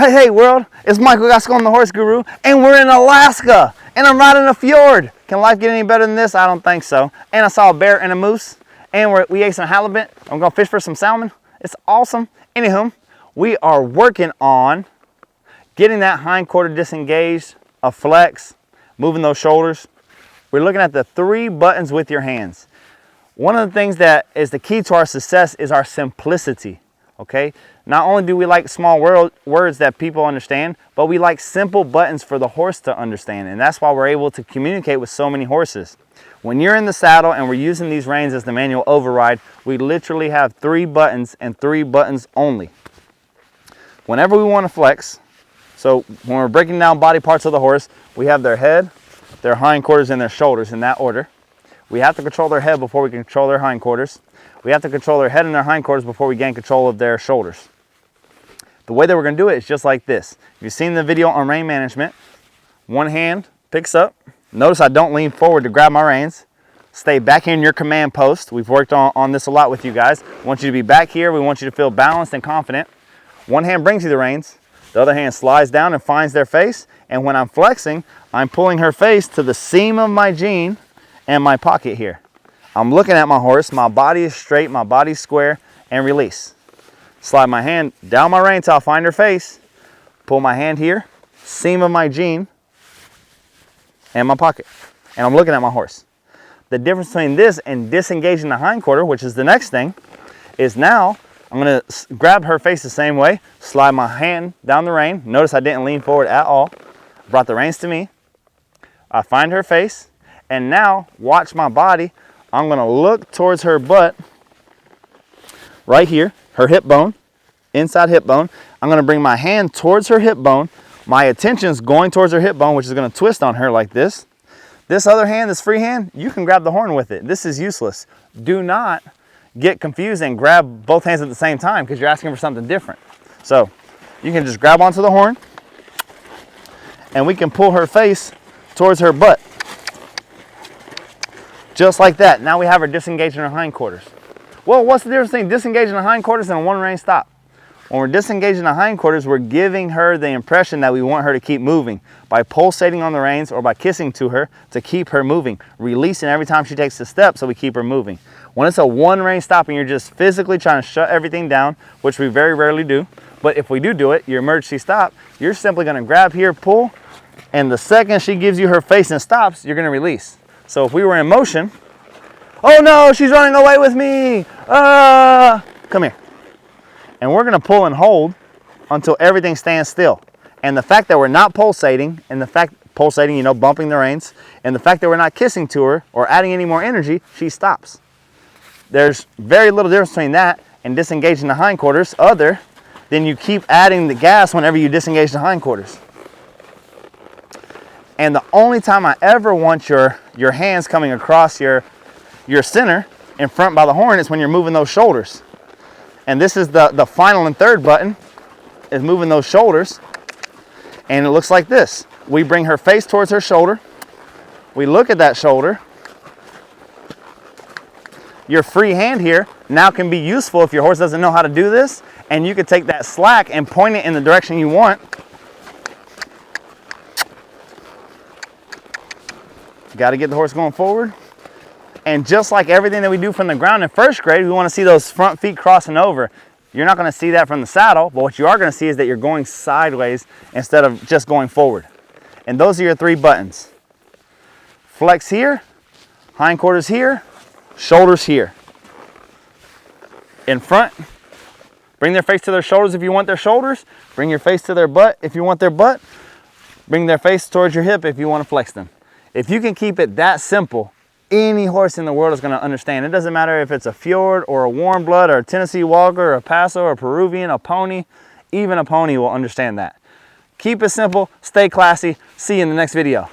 Hey world, it's Michael Gascon, the Horse Guru, and we're in Alaska, and I'm riding a fjord. Can life get any better than this? I don't think so. And I saw a bear and a moose, and we ate some halibut. I'm gonna fish for some salmon. It's awesome. Anywho, we are working on getting that hindquarter disengaged, a flex, moving those shoulders. We're looking at the 3 buttons with your hands. One of the things that is the key to our success is our simplicity. Okay, not only do we like small words that people understand, but we like simple buttons for the horse to understand, and that's why we're able to communicate with so many horses. When you're in the saddle and we're using these reins as the manual override, we literally have 3 buttons and 3 buttons only. Whenever we want to flex, so when we're breaking down body parts of the horse, we have their head, their hindquarters, and their shoulders in that order. We have to control their head before we can control their hindquarters. We have to control their head and their hindquarters before we gain control of their shoulders. The way that we're going to do it is just like this. If you've seen the video on rein management, one hand picks up. Notice I don't lean forward to grab my reins. Stay back here in your command post. We've worked on this a lot with you guys. We want you to be back here. We want you to feel balanced and confident. One hand brings you the reins. The other hand slides down and finds their face. And when I'm flexing, I'm pulling her face to the seam of my jean and my pocket here. I'm looking at my horse, my body is straight, my body's square, and release. Slide my hand down my rein till I find her face, pull my hand here, seam of my jean, and my pocket. And I'm looking at my horse. The difference between this and disengaging the hindquarter, which is the next thing, is now I'm gonna grab her face the same way, slide my hand down the rein. Notice I didn't lean forward at all. Brought the reins to me. I find her face, and now watch my body. I'm gonna look towards her butt, right here, her hip bone, inside hip bone. I'm gonna bring my hand towards her hip bone. My attention's going towards her hip bone, which is gonna twist on her like this. This other hand, this free hand, you can grab the horn with it. This is useless. Do not get confused and grab both hands at the same time because you're asking for something different. So you can just grab onto the horn and we can pull her face towards her butt. Just like that. Now we have her disengaging her hindquarters. Well, what's the difference between disengaging the hindquarters and a one-rein stop? When we're disengaging the hindquarters, we're giving her the impression that we want her to keep moving by pulsating on the reins or by kissing to her to keep her moving, releasing every time she takes a step so we keep her moving. When it's a one-rein stop and you're just physically trying to shut everything down, which we very rarely do, but if we do it, your emergency stop, you're simply going to grab here, pull, and the second she gives you her face and stops, you're going to release. So if we were in motion, oh no, she's running away with me. Come here. And we're gonna pull and hold until everything stands still. And the fact that we're not pulsating, and the fact, pulsating, you know, bumping the reins, and the fact that we're not kissing to her or adding any more energy, she stops. There's very little difference between that and disengaging the hindquarters other than you keep adding the gas whenever you disengage the hindquarters. And the only time I ever want your hands coming across your center in front by the horn is when you're moving those shoulders. And this is the final and third button, is moving those shoulders. And it looks like this. We bring her face towards her shoulder. We look at that shoulder. Your free hand here now can be useful if your horse doesn't know how to do this. And you could take that slack and point it in the direction you want. Got to get the horse going forward. And just like everything that we do from the ground in first grade, we want to see those front feet crossing over. You're not going to see that from the saddle, but what you are going to see is that you're going sideways instead of just going forward. And those are your 3 buttons. Flex here, hindquarters here, shoulders here. In front, bring their face to their shoulders if you want their shoulders. Bring your face to their butt if you want their butt. Bring their face towards your hip if you want to flex them. If you can keep it that simple, any horse in the world is going to understand. It doesn't matter if it's a fjord or a warmblood or a Tennessee walker or a Paso or a Peruvian, a pony. Even a pony will understand that. Keep it simple, stay classy. See you in the next video.